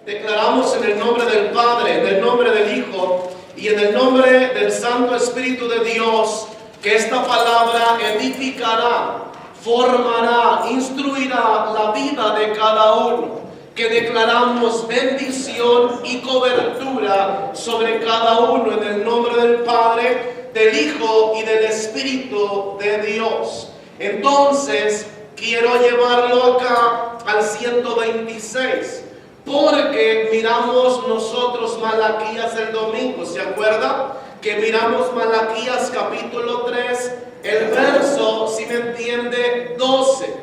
Declaramos en el nombre del Padre, en el nombre del Hijo y en el nombre del Santo Espíritu de Dios, que esta palabra edificará, formará, instruirá la vida de cada uno. Que declaramos bendición y cobertura sobre cada uno en el nombre del Padre, del Hijo y del Espíritu de Dios. Entonces, quiero llevarlo acá al 126. Porque miramos nosotros Malaquías el domingo, ¿se acuerda? Que miramos Malaquías capítulo 3, el verso, si me entiende, 12.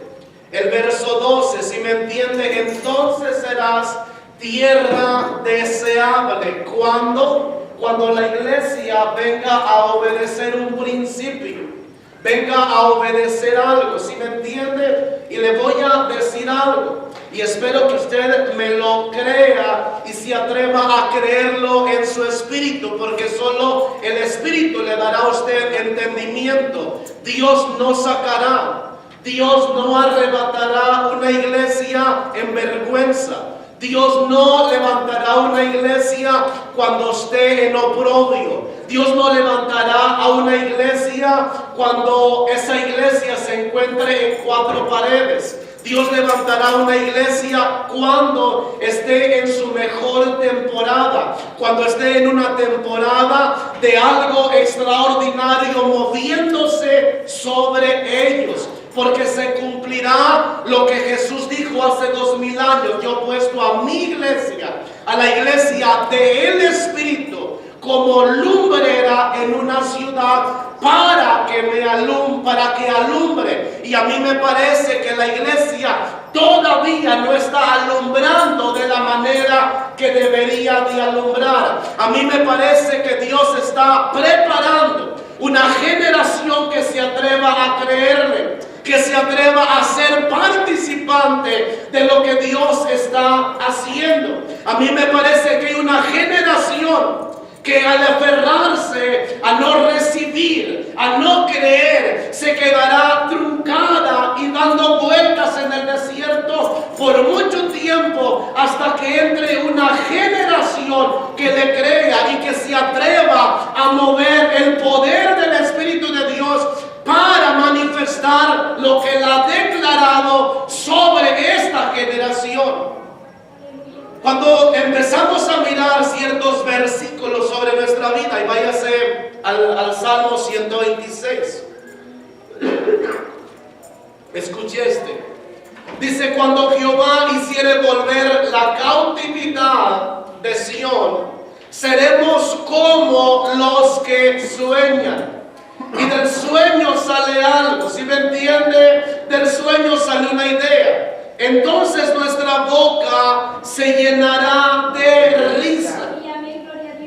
El verso 12, si me entiende, entonces serás tierra deseable. ¿Cuándo? Cuando la iglesia venga a obedecer un principio. Venga a obedecer algo, ¿sí me entiende? Y le voy a decir algo. Y espero que usted me lo crea y se atreva a creerlo en su espíritu, porque solo el espíritu le dará a usted entendimiento. Dios no sacará, Dios no arrebatará una iglesia en vergüenza. Dios no levantará una iglesia cuando esté en oprobio. Dios no levantará a una iglesia cuando esa iglesia se encuentre en cuatro paredes. Dios levantará una iglesia cuando esté en su mejor temporada, cuando esté en una temporada de algo extraordinario moviéndose sobre ellos. Porque se cumplirá lo que Jesús dijo hace 2000 años. Yo he puesto a mi iglesia, a la iglesia del Espíritu, como lumbrera en una ciudad para que alumbre. Y a mí me parece que la iglesia todavía no está alumbrando de la manera que debería de alumbrar. A mí me parece que Dios está preparando una generación que se atreva a creerle, que se atreva a ser participante de lo que Dios está haciendo. A mí me parece que hay una generación que al aferrarse a no recibir, a no creer, se quedará truncada y dando vueltas en el desierto por mucho tiempo, hasta que entre una generación que le crea y que se atreva a mover el poder del Espíritu de Dios para manifestar lo que Él ha declarado sobre esta generación. Cuando empezamos a mirar ciertos versículos sobre nuestra vida, y váyase al Salmo 126, escuche este. Dice: cuando Jehová hiciere volver la cautividad de Sión, seremos como los que sueñan. Y del sueño sale algo, ¿sí me entiende? Del sueño sale una idea. Entonces nuestra boca se llenará de risa.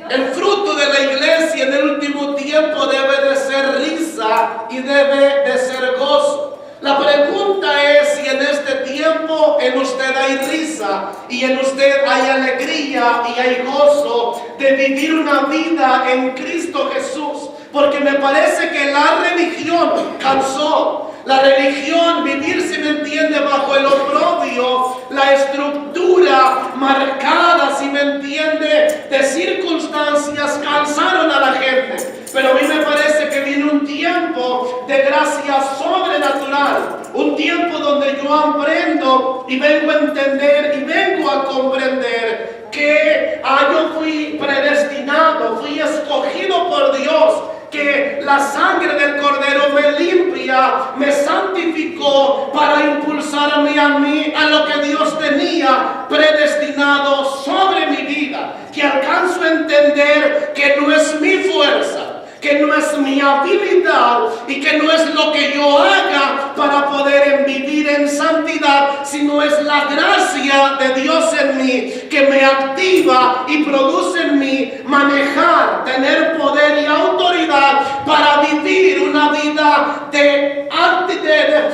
El fruto de la iglesia en el último tiempo debe de ser risa y debe de ser gozo. La pregunta es si en este tiempo en usted hay risa y en usted hay alegría y hay gozo de vivir una vida en Cristo Jesús. Porque me parece que la religión cansó. La religión, vivir, si me entiende, bajo el oprobio, la estructura marcada, si me entiende, de circunstancias, cansaron a la gente. Pero a mí me parece que viene un tiempo de gracia sobrenatural, un tiempo donde yo aprendo y vengo a entender y vengo a comprender que yo fui predestinado, fui escogido por Dios, que la sangre del Cordero me limpia, me santificó para impulsarme a mí a lo que Dios tenía predestinado sobre mi vida. Que alcanzo a entender que no es mi fuerza, que no es mi habilidad y que no es lo que yo haga para poder vivir en santidad, sino es la gracia de Dios en mí que me activa y produce en mí manejar, tener poder y autoridad para vivir una vida de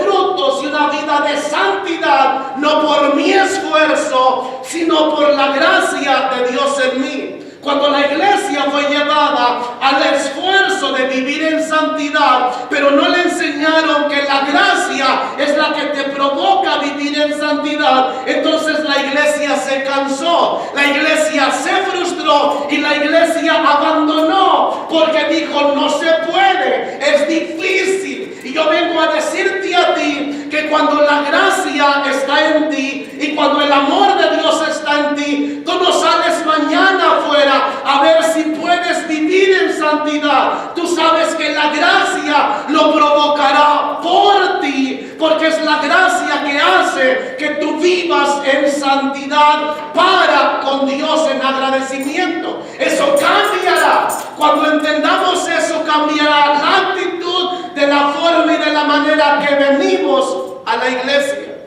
frutos y una vida de santidad, no por mi esfuerzo, sino por la gracia de Dios en mí. Cuando la iglesia fue llevada al esfuerzo de vivir en santidad, pero no le enseñaron que la gracia es la que te provoca vivir en santidad. Entonces la iglesia se cansó, la iglesia se frustró y la iglesia abandonó porque dijo: no se puede, es difícil. Y yo vengo a decirte a ti que cuando la gracia está en ti y cuando el amor de Dios está en ti, tú no sales mañana afuera a ver si puedes vivir en santidad. Tú sabes que la gracia lo provocará por ti, porque es la gracia que hace que tú vivas en santidad para con Dios en agradecimiento. Eso cambiará. Cuando entendamos eso, cambiará la actitud de la forma y de la manera que venimos a la iglesia.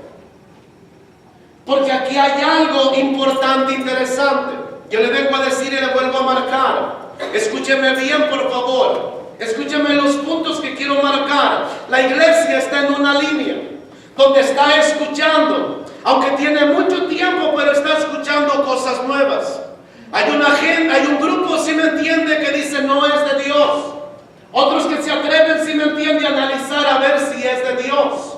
Porque aquí hay algo importante, interesante. Yo le vengo a decir y le vuelvo a marcar. Escúcheme bien, por favor. Escúcheme los puntos que quiero marcar. La iglesia está en una línea donde está escuchando, aunque tiene mucho tiempo, pero está escuchando cosas nuevas. Hay una gente, hay un grupo, si me entiende, que dice no es de Dios. Otros que se atreven, si me entiende, a analizar a ver si es de Dios.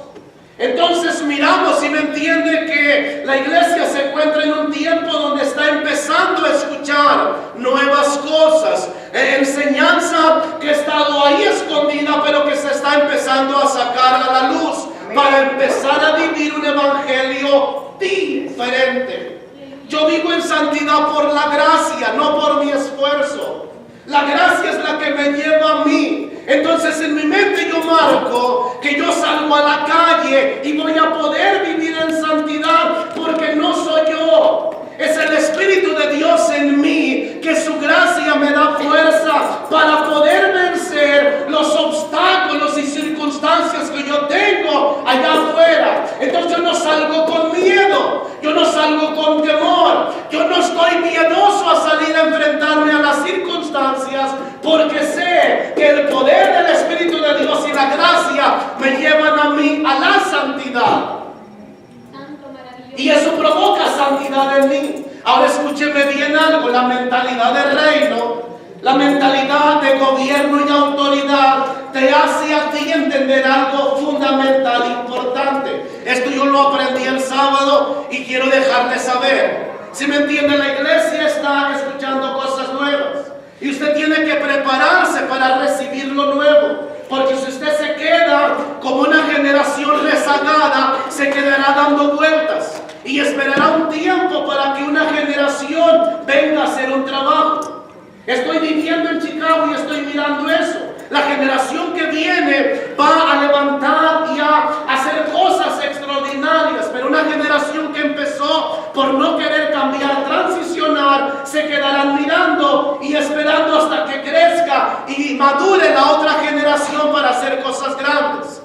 Entonces miramos, si me entiende, que la iglesia se encuentra en un tiempo donde está empezando a escuchar nuevas cosas, enseñanza que ha estado ahí escondida, pero que se está empezando a sacar a la luz para empezar a vivir un evangelio diferente. Yo vivo en santidad por la gracia, no por mi esfuerzo. La gracia es la que me lleva a mí. Entonces en mi mente yo marco que yo salgo a la calle y voy a poder vivir en santidad porque no soy yo. Es el Espíritu de Dios en mí, que su gracia me da fuerza para poder vencer los obstáculos y circunstancias que yo tengo allá afuera. Entonces yo no salgo con miedo, yo no salgo con temor, yo no estoy miedoso a salir a enfrentarme a las circunstancias, porque sé que el poder del Espíritu de Dios y la gracia me llevan a mí a la santidad. Y eso provoca santidad en mí. Ahora escúcheme bien algo. La mentalidad del reino, la mentalidad de gobierno y autoridad te hace a ti entender algo fundamental, importante. Esto yo lo aprendí el sábado y quiero dejarle saber. Si me entiende, la iglesia está escuchando cosas nuevas y usted tiene que prepararse para recibir lo nuevo. Porque si usted se queda como una generación rezagada, se quedará dando vueltas y esperará un tiempo para que una generación venga a hacer un trabajo. Estoy viviendo en Chicago y estoy mirando eso. La generación que viene va a levantar y a hacer cosas extraordinarias, pero una generación que empezó por no querer cambiar, transicionar, se quedarán mirando y esperando hasta que crezca y madure la otra generación para hacer cosas grandes.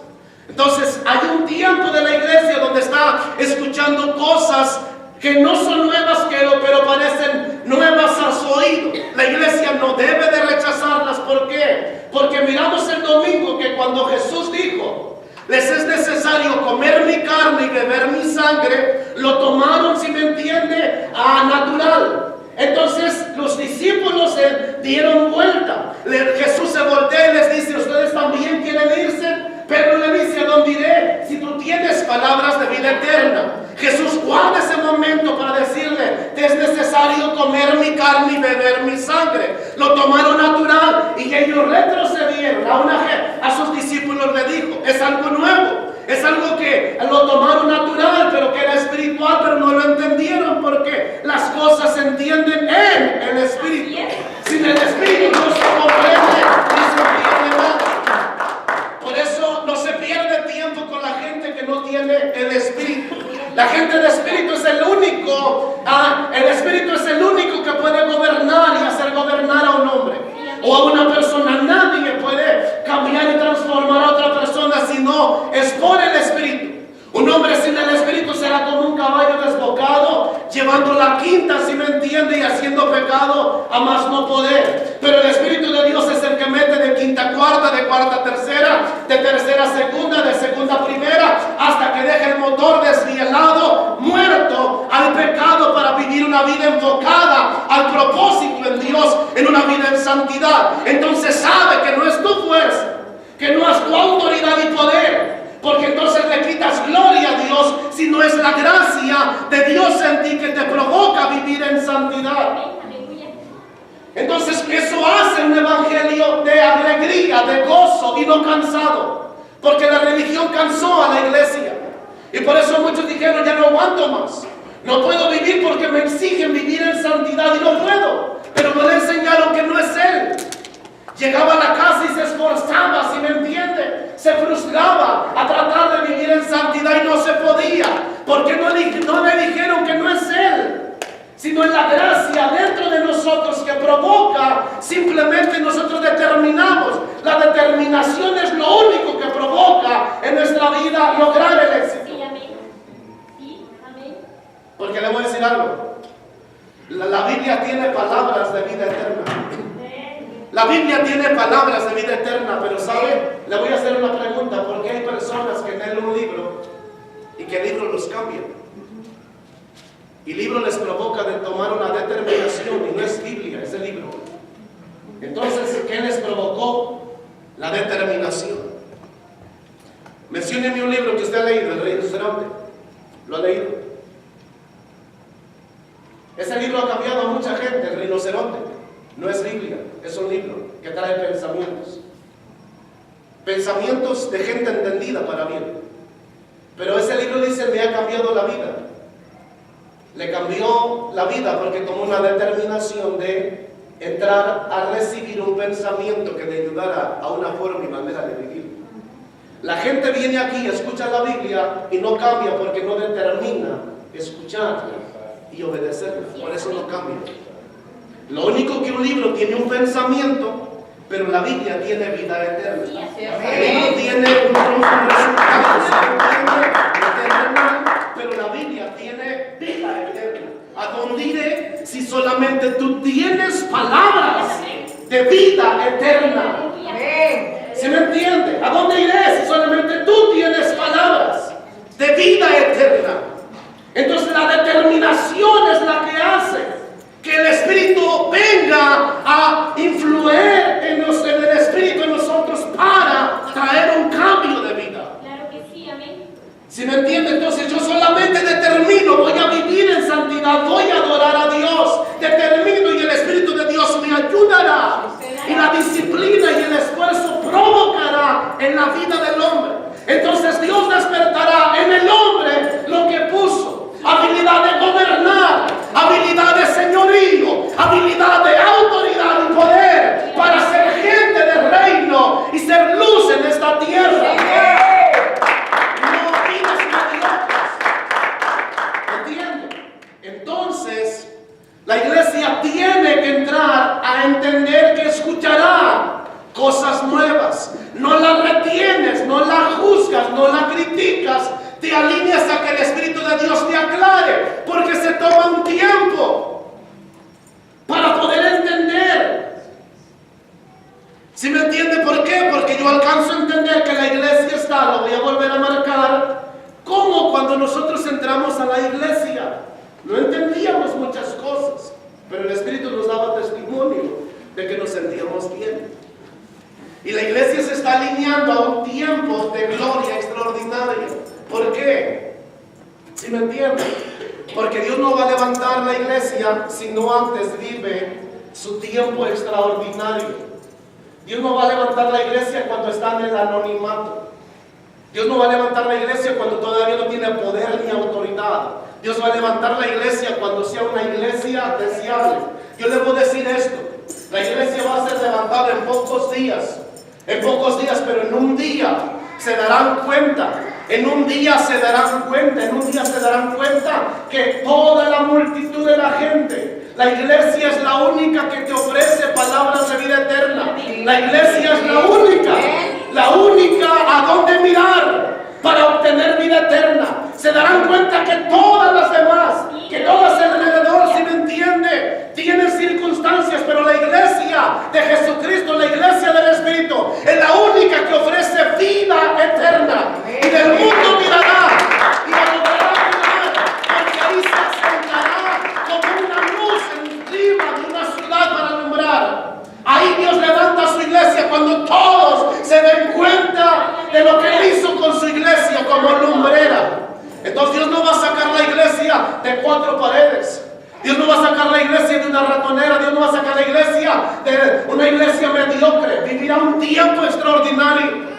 Entonces hay un tiempo de la iglesia donde está escuchando cosas que no son nuevas, pero parecen nuevas a su oído. La iglesia no debe de rechazarlas. ¿Por qué? Porque miramos el domingo que cuando Jesús dijo: les es necesario comer mi carne y beber mi sangre, lo tomaron, si me entiende, a natural. Entonces los discípulos se dieron vuelta. Jesús se voltea y les dice: ¿ustedes también quieren irse? Pedro le dice: ¿a dónde iré si tú tienes palabras de vida eterna? Jesús guarda ese momento para decirle: te es necesario comer mi carne y beber mi sangre. Lo tomaron natural y ellos retrocedieron. A sus discípulos le dijo: es algo nuevo. Es algo que lo tomaron natural, pero que era espiritual, pero no lo entendieron porque las cosas se entienden en el Espíritu. Sin el Espíritu no se comprende ni se entiende nada. Por eso no se pierde tiempo con la gente que no tiene el Espíritu. La gente de Espíritu es el único que puede gobernar y hacer gobernar a un hombre o a una persona. Nadie puede cambiar y transformar a otra persona si no es por el Espíritu. Un hombre sin el Espíritu será como un caballo desbocado, llevando la quinta, si me entiende, y haciendo pecado a más no poder. Pero el Espíritu de Dios es el que mete de quinta a cuarta, de cuarta a tercera, de tercera a segunda, de segunda a primera, hasta que deje el motor desvielado, muerto al pecado, para vivir una vida enfocada al propósito en Dios, en una vida en santidad. Entonces sabe que no es tu fuerza, que no es tu autoridad y poder, porque entonces le quitas gloria a Dios. Dios en ti que te provoca a vivir en santidad. Entonces eso hace un evangelio de alegría, de gozo y no cansado. Porque la religión cansó a la iglesia. Y por eso muchos dijeron, ya no aguanto más. No puedo vivir porque me exigen vivir en santidad y no puedo. Pero me le enseñaron que no es Él. Llegaba a la casa y se esforzaba, si me entiende, se frustraba a tratar de vivir en santidad y no se podía. Porque no le dijeron que no es Él, sino en la gracia dentro de nosotros que provoca, simplemente nosotros determinamos. La determinación es lo único que provoca en nuestra vida lograr el éxito. Sí, amén. Sí, amén. Porque le voy a decir algo. La Biblia tiene palabras de vida eterna. La Biblia tiene palabras de vida eterna, pero ¿sabe? Le voy a hacer una pregunta. ¿Por qué hay personas que leen un libro y que el libro los cambia? Y el libro les provoca de tomar una determinación, y no es Biblia, es el libro. Entonces, ¿qué les provocó? La determinación. Mencióneme un libro que usted ha leído, El Rinoceronte. ¿Lo ha leído? Ese libro ha cambiado a mucha gente, El Rinoceronte. No es Biblia, es un libro que trae pensamientos. Pensamientos de gente entendida para bien. Pero ese libro dice, me ha cambiado la vida. Le cambió la vida porque tomó una determinación de entrar a recibir un pensamiento que le ayudara a una forma y manera de vivir. La gente viene aquí, escucha la Biblia y no cambia porque no determina escucharla y obedecerla. Por eso no cambia. Lo único que un libro tiene un pensamiento, pero la Biblia tiene vida eterna. El libro tiene un resultado, pero la Biblia tiene vida eterna. ¿A dónde iré si solamente tú tienes palabras de vida eterna? ¿Se me entiende? ¿A dónde iré si solamente tú tienes palabras de vida eterna? Entonces la determinación es la que hace que el Espíritu venga a influir en el Espíritu en nosotros para traer un cambio de vida. Claro que sí, amén. ¿Sí me entiende? Entonces yo solamente determino, voy a vivir en santidad, voy a adorar a Dios, determino y el Espíritu de Dios me ayudará. Y la disciplina y el esfuerzo provocará en la vida del hombre. Entonces Dios despertará en el hombre lo que puso. Habilidad de gobernar, habilidad de señorío, habilidad de autoridad y poder para ser gente del reino y ser luz en esta tierra. No vidas mediocres. ¿Entienden? Entonces, la iglesia tiene que entrar a entender que escuchará cosas nuevas. No las retienes, no las juzgas, no las criticas. Te alineas a que el Espíritu de Dios te aclare, porque se toma un tiempo para poder entender. ¿Sí me entiende por qué? Porque yo alcanzo a entender que la iglesia está, lo voy a volver a marcar, como cuando nosotros entramos a la iglesia. No entendíamos muchas cosas, pero el Espíritu nos daba testimonio de que nos sentíamos bien. Y la iglesia se está alineando a un tiempo de gloria extraordinaria. ¿Por qué? ¿Sí me entienden? Porque Dios no va a levantar la iglesia si no antes vive su tiempo extraordinario. Dios no va a levantar la iglesia cuando está en el anonimato. Dios no va a levantar la iglesia cuando todavía no tiene poder ni autoridad. Dios va a levantar la iglesia cuando sea una iglesia deseable. Yo le voy a decir esto. La iglesia va a ser levantada en pocos días. En pocos días, pero en un día se darán cuenta. En un día se darán cuenta que toda la multitud de la gente, la iglesia es la única que te ofrece palabras de vida eterna. La iglesia es la única a donde mirar para obtener vida eterna. Se darán cuenta que todas las demás, que todas alrededor, si me entiende, tienen circunstancias, pero la iglesia de Jesucristo, la iglesia del Espíritu, es la única que ofrece vida eterna. Y del mundo mirará y la logrará mirar, porque ahí se asentará como una luz encima de una ciudad para alumbrar. Ahí Dios levanta su iglesia cuando todos se den cuenta de lo que Él hizo con su iglesia como lumbrera. Entonces Dios no va a sacar la iglesia de 4 paredes. Dios no va a sacar la iglesia de una ratonera. Dios no va a sacar la iglesia de una iglesia mediocre. Vivirá un tiempo extraordinario.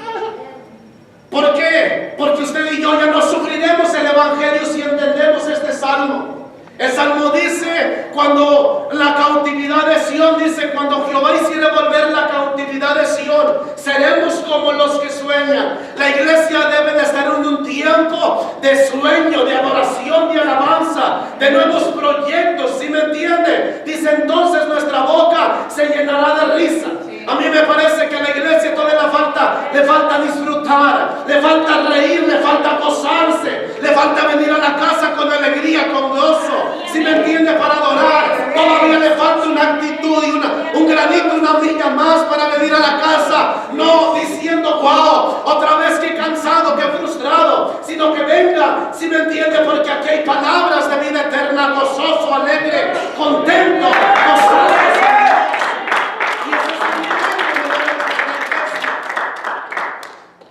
¿Por qué? Porque usted y yo ya no sufriremos el evangelio si entendemos este salmo. El salmo dice, cuando la cautividad de Sión, dice, cuando Jehová hiciera volver la cautividad de Sión, seremos como los que sueñan. La iglesia debe de estar en un tiempo de sueño, de adoración, de alabanza, de nuevos proyectos, ¿sí me entiende? Dice, entonces nuestra boca se llenará de risa. A mí me parece que a la iglesia todavía le falta disfrutar, le falta reír, le falta gozarse, le falta venir a la casa con alegría, con gozo, si me entiende, para adorar. Todavía le falta una actitud y un granito, una milla más para venir a la casa, no diciendo, wow, otra vez que cansado, que frustrado, sino que venga, si me entiende, porque aquí hay palabras de vida eterna, gozoso, alegre, contento, gozoso.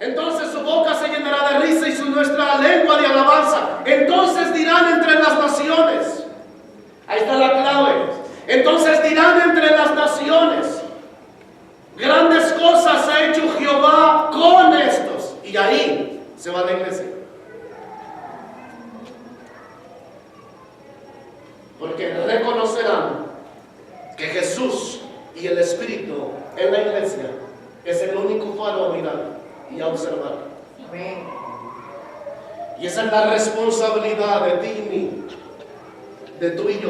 Entonces su boca se llenará de risa y nuestra lengua de alabanza. Entonces dirán entre las naciones. Ahí está la clave. Entonces dirán entre las naciones, grandes cosas ha hecho Jehová con estos. Y ahí se va la iglesia. Porque reconocerán que Jesús y el Espíritu en la iglesia es el único faro a mirar y a observar. Amén. Y esa es la responsabilidad de ti y mí, de tú y yo,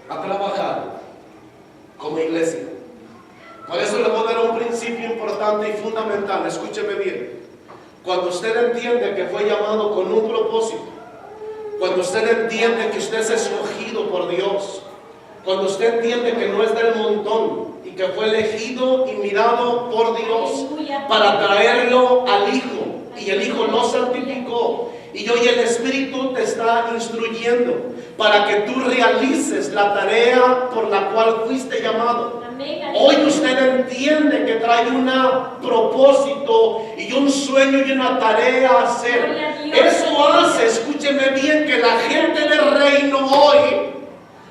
a trabajar como iglesia. Por eso le voy a dar un principio importante y fundamental. Escúcheme bien. Cuando usted entiende que fue llamado con un propósito, cuando usted entiende que usted es escogido por Dios, cuando usted entiende que no es del montón y que fue elegido y mirado por Dios para traerlo al Hijo, y el Hijo lo santificó, y hoy el Espíritu te está instruyendo para que tú realices la tarea por la cual fuiste llamado. Hoy usted entiende que trae un propósito y un sueño y una tarea a hacer. Eso hace, escúcheme bien, que la gente del reino hoy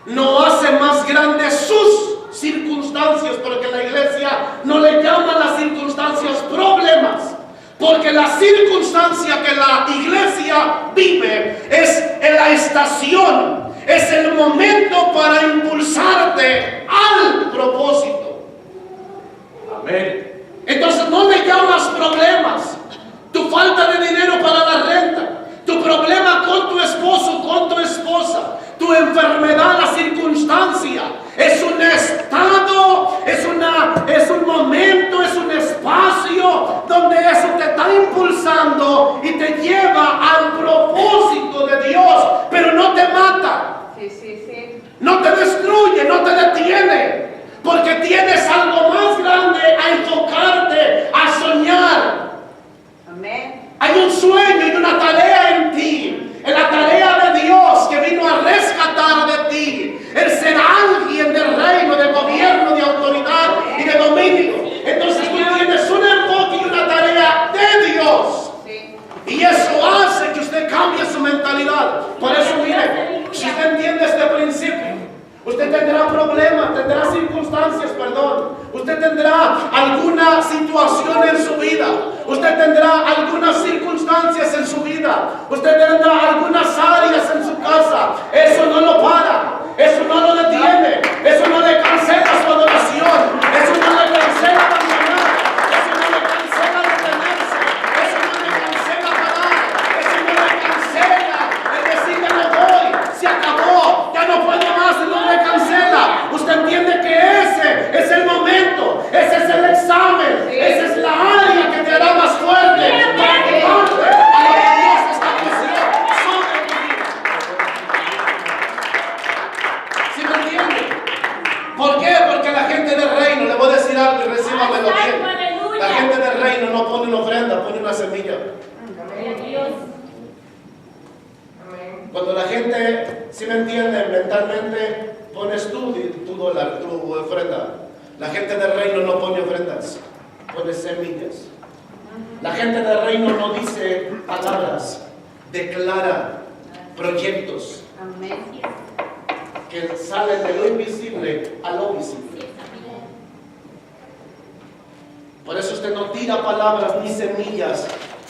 no hace más grandes sus circunstancias, porque la iglesia no le llama a las circunstancias problemas, porque la circunstancia que la iglesia vive es en la estación, es el momento para impulsarte al propósito. Amén. Entonces no le llamas problemas tu falta de dinero para la renta, tu problema con tu esposo, con tu esposa, tu enfermedad, la circunstancia. Es un estado, es un momento, es un espacio donde eso te está impulsando y te lleva al propósito de Dios, pero no te mata. Sí. No te destruye, no te detiene, porque tienes algo más grande a enfocarte, a soñar. Amén. Hay un sueño y una tarea en ti, en la tarea de Dios que vino a rescatar de ti, el ser alguien del reino, de gobierno, de autoridad y de dominio. Entonces tú tienes un enfoque y una tarea de Dios. Y eso hace que usted cambie su mentalidad. Por eso, mire, si usted entiende este principio, usted tendrá problemas, tendrá circunstancias, usted tendrá alguna situación en su vida, usted tendrá algunas circunstancias en su vida, usted tendrá algunas áreas en su casa. Eso no lo para, eso no lo detiene, eso no le cancela su adoración, eso no le cancela abandonar, eso no le cancela detenerse, eso no le cancela parar, eso no le cancela el decir ya no voy, se acabó, ya no puedo más, y no le cancela. Usted entiende que ese es el momento, ese es el examen, esa es la área que te hará más fuerte para que parte a lo que Dios estableció sobre tu vida. ¿Sí me entiende? ¿Por qué? Porque la gente del reino, le voy a decir algo y recíbamelo bien. La gente del reino no pone una ofrenda, pone una semilla. Cuando la gente, si me entiende, mentalmente pones tu dólar, tu ofrenda. La gente del reino no pone ofrendas, pone semillas. La gente del reino no dice palabras, declara proyectos. Amén. que salen de lo invisible a lo visible. Así es, amén. Por eso usted no tira palabras ni semillas,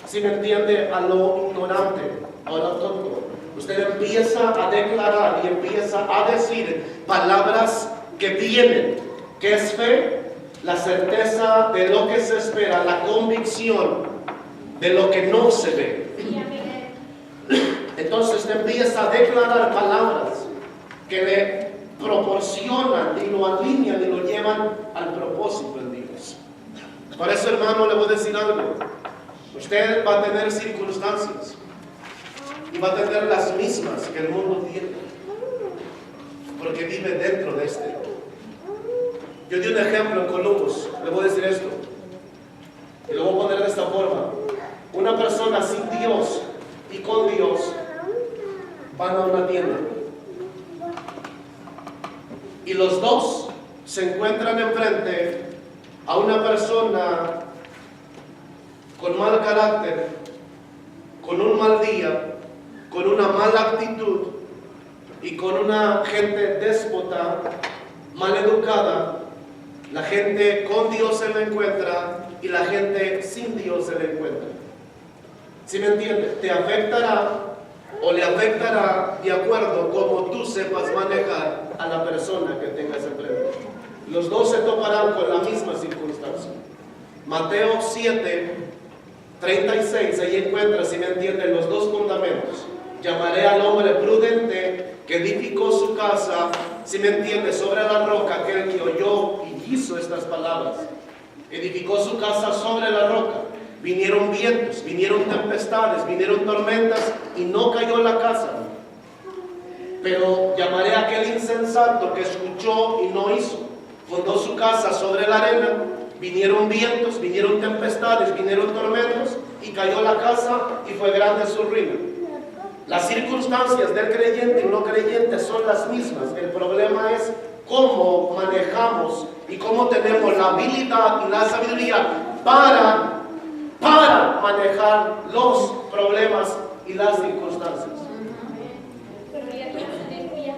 si me entiende, a lo ignorante o a lo tonto. Usted empieza a declarar y empieza a decir palabras que vienen, que es fe, la certeza de lo que se espera, la convicción de lo que no se ve. Sí, amén. Entonces usted empieza a declarar palabras que le proporcionan y lo alinean y lo llevan al propósito en Dios. Por eso, hermano, le voy a decir algo. Usted va a tener circunstancias y va a tener las mismas que el mundo tiene, porque vive dentro de este. Yo di un ejemplo en Columbus, le voy a decir esto y lo voy a poner de esta forma. Una persona sin Dios y con Dios van a una tienda y los dos se encuentran enfrente a una persona con mal carácter, con un mal día, con una mala actitud y con una gente déspota, mal educada. La gente con Dios se le encuentra y la gente sin Dios se le encuentra. ¿Sí me entiende? Te afectará o le afectará de acuerdo como tú sepas manejar a la persona que tengas enfrente. Los dos se toparán con la misma circunstancia. Mateo 7:36, ahí encuentra, si me entienden, los dos fundamentos. Llamaré al hombre prudente que edificó su casa, si me entiende, sobre la roca, aquel que oyó y hizo estas palabras. Edificó su casa sobre la roca. Vinieron vientos, vinieron tempestades, vinieron tormentas y no cayó la casa. Pero llamaré a aquel insensato que escuchó y no hizo. Fundó su casa sobre la arena, vinieron vientos, vinieron tempestades, vinieron tormentos y cayó la casa y fue grande su ruina. Las circunstancias del creyente y no creyente son las mismas. El problema es cómo manejamos y cómo tenemos la habilidad y la sabiduría para manejar los problemas y las circunstancias. Gloria a Dios, aleluya.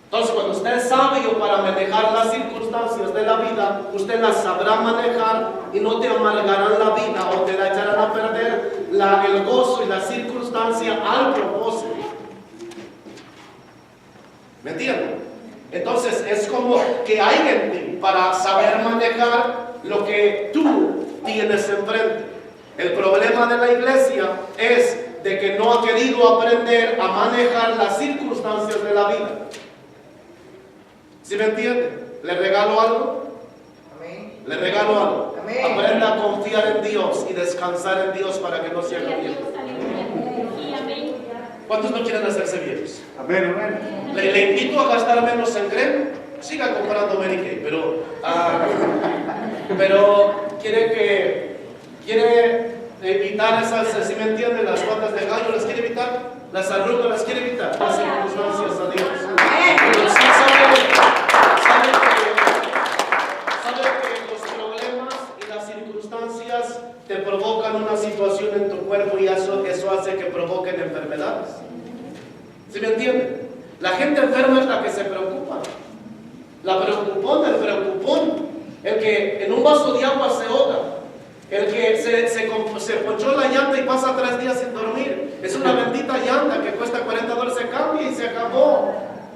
Entonces, cuando usted es sabio para manejar las circunstancias de la vida, usted las sabrá manejar y no te amargarán la vida o te la echarán a perder el gozo y la circunstancia al propósito. ¿Me entienden? Entonces, es como que hay en ti para saber manejar lo que tú tienes enfrente. El problema de la iglesia es de que no ha querido aprender a manejar las circunstancias de la vida. ¿Sí me entiende? ¿Le regalo algo? Amén. Le regalo algo. Amén. Aprenda a confiar en Dios y descansar en Dios para que no se haga Gloria a viejo. Dios, aleluya. Sí, amén. ¿Cuántos no quieren hacerse viejos? Amén, amén. Le invito a gastar menos en crema. Siga comprando Mary Kay, pero quiere evitar esas, si me entienden, las patas de gallo, las quiere evitar, las arrugas las quiere evitar, las circunstancias a Dios. Pero sí sabe que los problemas y las circunstancias te provocan una situación en tu cuerpo y eso hace que provoquen enfermedades. ¿Sí me entienden? La gente enferma es la que se preocupa. La preocupona, el preocupón, el que en un vaso de agua se ahoga, el que se ponchó la llanta y pasa 3 días sin dormir. Es una bendita llanta que cuesta $40, se cambia y se acabó.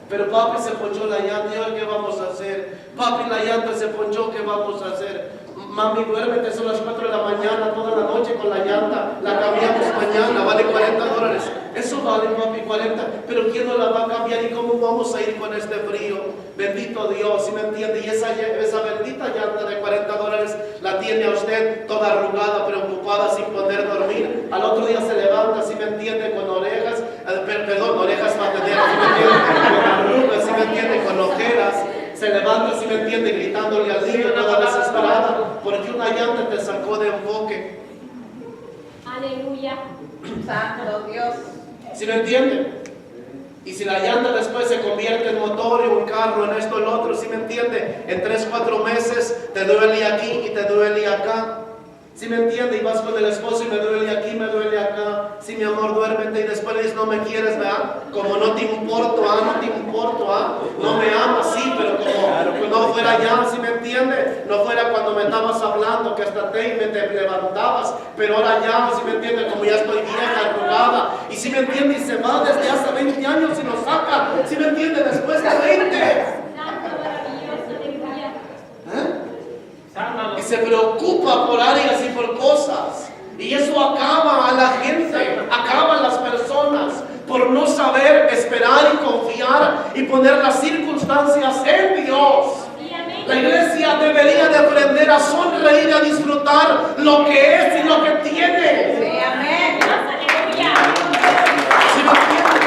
Pero papi se ponchó la llanta, ¿y ahora qué vamos a hacer? Papi, la llanta se ponchó, ¿qué vamos a hacer? Mami, duérmete, son las 4 de la mañana, toda la noche con la llanta, la cambiamos mañana, vale $40. Eso vale, papi, 40, pero ¿quién no la va a cambiar y cómo vamos a ir con este frío? Bendito Dios, ¿sí me entiende? Y esa bendita llanta de $40 la tiene a usted toda arrugada, preocupada, sin poder dormir. Al otro día se levanta, ¿sí me entiende? Con orejas, orejas pataderas, ¿sí me entiende? Con arrugas, ¿sí me entiende? Con ojeras. Se levanta, ¿sí me entiende? Gritándole al niño, toda desesperada, porque una llanta te sacó de enfoque. Aleluya. Santo Dios. ¿Sí me entiende? Y si la llanta después se convierte en motor y un carro, en esto, en lo otro, ¿sí me entiende? En 3-4 meses te duele aquí y te duele acá. ¿Sí me entiende? Y vas con el esposo y me duele aquí, me duele acá. Sí, mi amor, duérmete. Y después le dices, no me quieres, ¿verdad? Como no te importo, no te importo, no me amas, sí, pero como no fuera ya, ¿sí me entiende? No fuera cuando me estabas hablando, que hasta te levantabas, pero ahora ya, ¿sí me entiende? Como ya estoy vieja, arrugada. Y ¿sí me entiende? Y se va desde hace 20 años y lo saca, ¿sí me entiende? Después de 20. Santo, maravilloso, aleluya. Y se preocupa por áreas y por cosas. Y eso acaba a la gente, acaba a las personas por no saber esperar y confiar y poner las circunstancias en Dios. La iglesia debería de aprender a sonreír y a disfrutar lo que es y lo que tiene. Sí, amén. Aleluya. ¿Sí me entienden?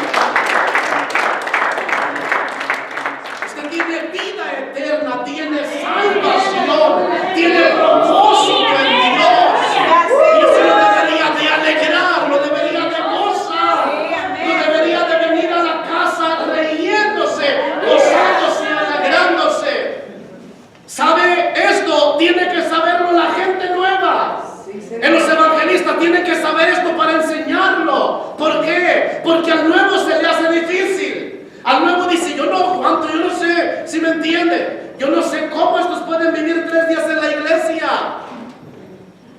Usted tiene vida eterna, tiene salvación, tiene propósito en Dios. Y usted lo debería de alegrar, lo debería de gozar, lo debería de venir a la casa riéndose, gozándose, alegrándose. ¿Sabe? Esto tiene que saberlo la gente nueva. En los evangelistas tienen que saber esto para enseñarlo. ¿Por qué? Porque al nuevo se le hace difícil. Al nuevo dice, yo no aguanto, yo no sé si me entiende. Yo no sé cómo estos pueden vivir 3 días en la iglesia.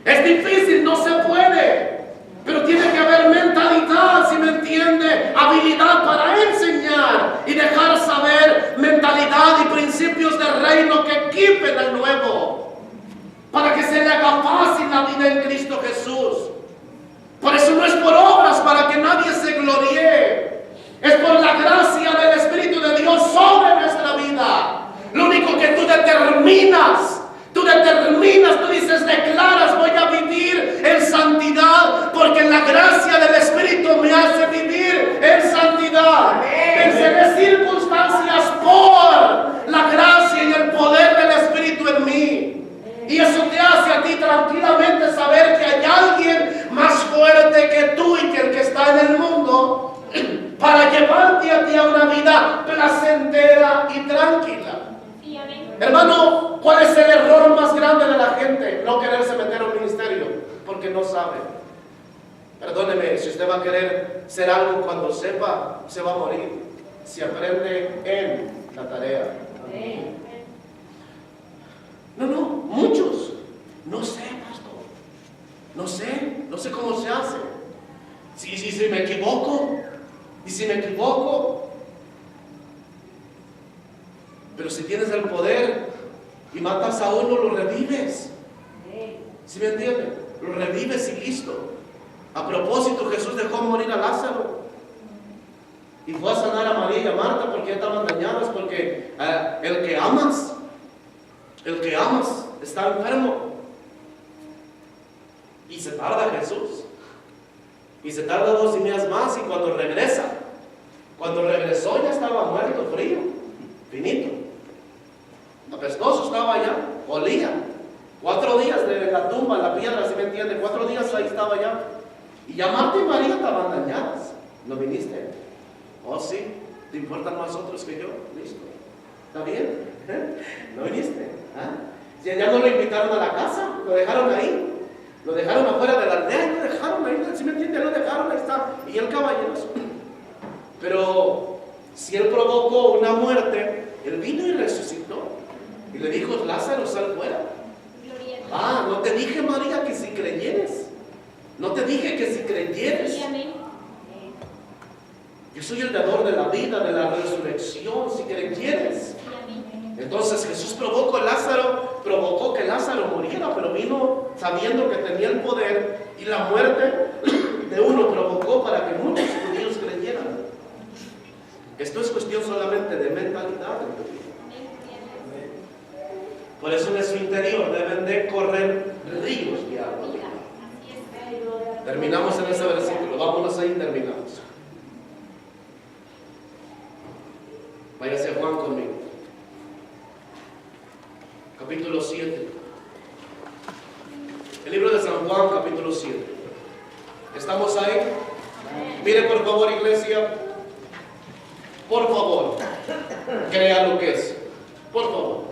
Es difícil, no se puede. Pero tiene que haber mentalidad, si me entiende, habilidad para enseñar y dejar saber mentalidad y principios del reino que equipen al nuevo, para que se le haga fácil la vida en Cristo Jesús. Por eso no es por obras para que nadie se gloríe, es por la gracia del Espíritu de Dios sobre nuestra vida. Lo único que tú determinas, tú dices, declaras, voy a vivir en santidad, porque la gracia del Espíritu me hace vivir en santidad. Venceré circunstancias por la gracia y el poder del Espíritu en mí. Y eso te hace a ti tranquilamente saber que hay alguien más fuerte que tú y que el que está en el mundo para llevarte a ti a una vida placentera y tranquila. Hermano, ¿cuál es el error más grande de la gente? No quererse meter a un ministerio porque no sabe. Perdóneme, si usted va a querer ser algo cuando sepa, se va a morir. Si aprende en la tarea. No, muchos. No sé, pastor. No sé cómo se hace. Si me equivoco. Y si me equivoco. Pero si tienes el poder y matas a uno, lo revives. ¿Sí me entienden? Lo revives y listo. A propósito, Jesús dejó morir a Lázaro y fue a sanar a María y a Marta porque ya estaban dañadas, porque el que amas está enfermo. Y se tarda Jesús. Y se tarda 2 días más, y cuando regresó ya estaba muerto, frío, finito. Apestoso estaba allá, olía. 4 días de la tumba, la piedra, ¿sí me entiende? 4 días ahí estaba ya. Y ya Marta y María estaban dañadas. ¿No viniste? Oh, sí. ¿Te importan más otros que yo? Listo. ¿Está bien? ¿No viniste? Si ya no lo invitaron a la casa, lo dejaron ahí. Lo dejaron afuera de la aldea y lo dejaron ahí. ¿Sí me entiende? Lo dejaron, ahí está. Y el caballeroso. Pero si él provocó una muerte, él vino y resucitó. Y le dijo, Lázaro, sal fuera. No te dije, María, que si creyeres. No te dije que si creyeres. Yo soy el dador de la vida, de la resurrección, si creyeres. Entonces Jesús provocó que Lázaro muriera, pero vino sabiendo que tenía el poder, y la muerte de uno provocó para que muchos judíos creyeran. Esto es cuestión solamente de mentalidad. Por eso en su interior deben de correr ríos de agua. Terminamos en ese versículo, vámonos ahí y terminamos. Váyase a Juan conmigo. Capítulo 7. El libro de San Juan, capítulo 7. ¿Estamos ahí? Mire por favor, iglesia. Por favor, crea lo que es. Por favor.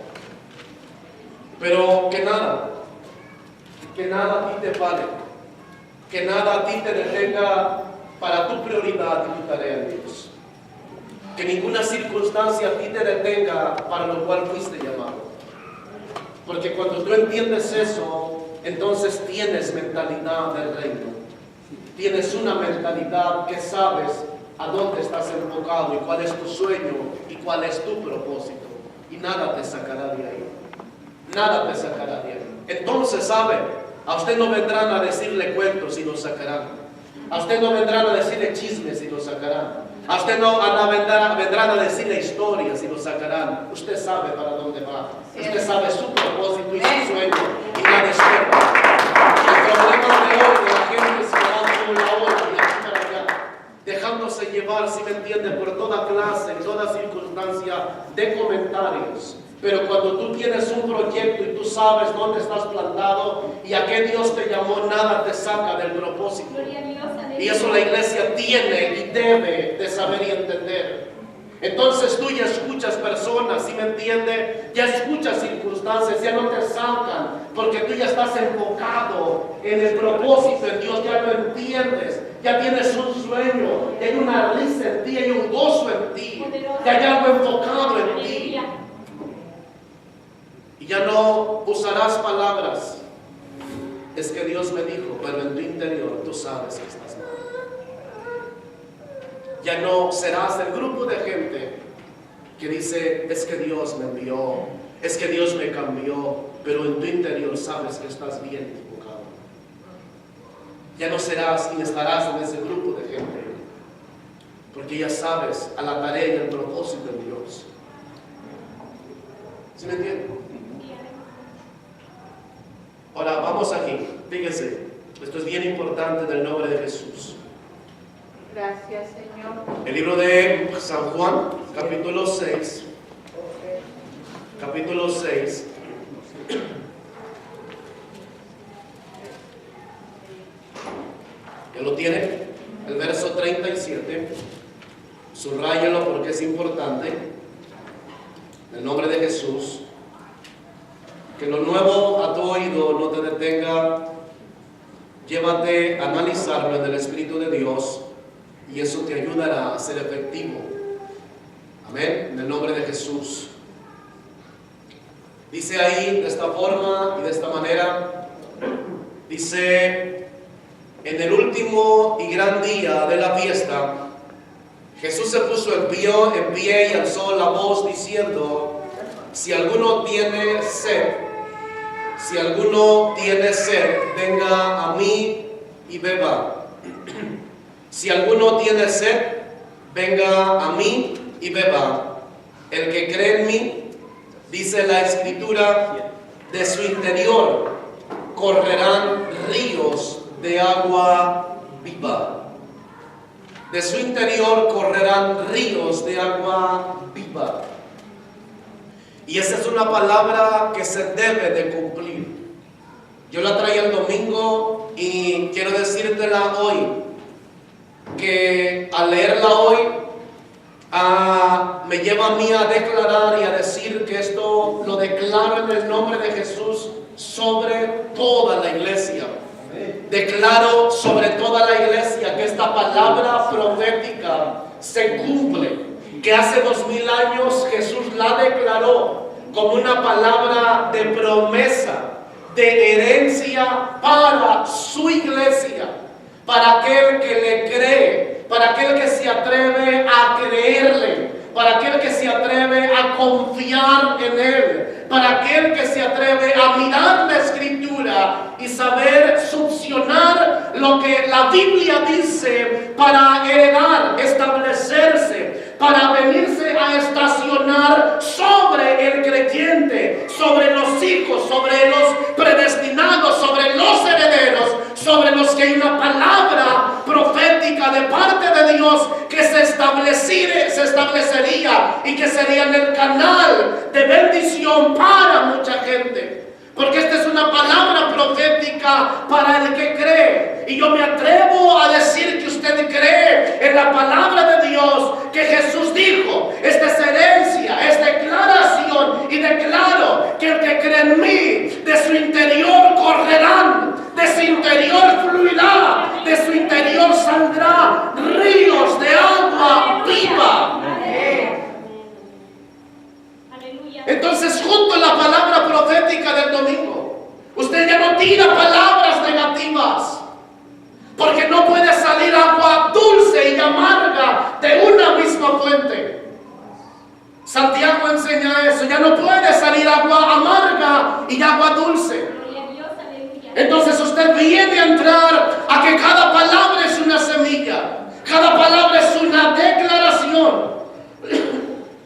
Pero que nada que nada a ti te pare, que nada a ti te detenga para tu prioridad y tu tarea en Dios. Que ninguna circunstancia a ti te detenga para lo cual fuiste llamado. Porque cuando tú entiendes eso, entonces tienes mentalidad del reino. Tienes una mentalidad que sabes a dónde estás enfocado y cuál es tu sueño y cuál es tu propósito. Y nada te sacará de ahí. Nada te sacará de ahí. Entonces, ¿sabe? A usted no vendrán a decirle cuentos y lo sacarán. A usted no vendrán a decirle chismes y lo sacarán. A usted no vendrán a decirle historias y lo sacarán. Usted sabe para dónde va. Usted sabe su propósito y su sueño. Y la despierta. El problema de hoy de la gente se va como la ola de aquí para allá, dejándose llevar, si me entiende, por toda clase, en toda circunstancia de comentarios. Pero cuando tú tienes un proyecto y tú sabes dónde estás plantado y a qué Dios te llamó, nada te saca del propósito. Gloria a Dios, aleluya. Y eso la iglesia tiene y debe de saber y entender. Entonces tú ya escuchas personas, ¿sí me entiende? Ya escuchas circunstancias, ya no te sacan, porque tú ya estás enfocado en el propósito en Dios, ya lo entiendes, ya tienes un sueño, ya hay una risa en ti, hay un gozo en ti, ya hay algo enfocado en ti. Aleluya. Y ya no usarás palabras. Es que Dios me dijo, pero en tu interior tú sabes que estás mal. Ya no serás el grupo de gente que dice, es que Dios me envió, es que Dios me cambió, pero en tu interior sabes que estás bien equivocado. Ya no serás ni estarás en ese grupo de gente, porque ya sabes a la tarea y el propósito de Dios. ¿Sí me entienden? Ahora vamos aquí, fíjense, esto es bien importante en el nombre de Jesús. Gracias, Señor. El libro de San Juan, capítulo 6. Capítulo 6. ¿Ya lo tiene? El verso 37. Subráyelo porque es importante. En el nombre de Jesús. Que lo nuevo a tu oído no te detenga. Llévate a analizarlo en el Espíritu de Dios. Y eso te ayudará a ser efectivo. Amén. En el nombre de Jesús. Dice ahí de esta forma y de esta manera. Dice, en el último y gran día de la fiesta, Jesús se puso en pie y alzó la voz diciendo, si alguno tiene sed, venga a mí y beba. Si alguno tiene sed, venga a mí y beba. El que cree en mí, dice la Escritura, de su interior correrán ríos de agua viva. De su interior correrán ríos de agua viva. Y esa es una palabra que se debe de cumplir. Yo la traía el domingo y quiero decírtela hoy. Que al leerla hoy me lleva a mí a declarar y a decir que esto lo declaro en el nombre de Jesús sobre toda la iglesia. Declaro sobre toda la iglesia que esta palabra profética se cumple, que hace 2000 años Jesús la declaró como una palabra de promesa, de herencia para su iglesia. Para aquel que le cree, para aquel que se atreve a creerle, para aquel que se atreve a confiar en Él, para aquel que se atreve a mirar la Escritura y saber succionar lo que la Biblia dice para heredar, establecerse, para venirse a estacionar sobre el creyente, sobre los hijos, sobre los predestinados, sobre los herederos, sobre los que hay una palabra profética de parte de Dios que se establecería y que sería en el canal de bendición para mucha gente. Porque esta es una palabra profética para el que cree. Y yo me atrevo a decir que usted cree en la palabra de Dios que Jesús dijo. Esta es herencia, es declaración. Y declaro que el que cree en mí, de su interior correrán interior fluirá, de su interior saldrá ríos de agua viva. Aleluya. Entonces, junto a la palabra profética del domingo, usted ya no tira palabras negativas, porque no puede salir agua dulce y amarga de una misma fuente. Santiago enseña eso, ya no puede salir agua amarga y agua dulce. Gloria a Dios, aleluya. Entonces usted viene a entrar a que cada palabra es una semilla, cada palabra es una declaración,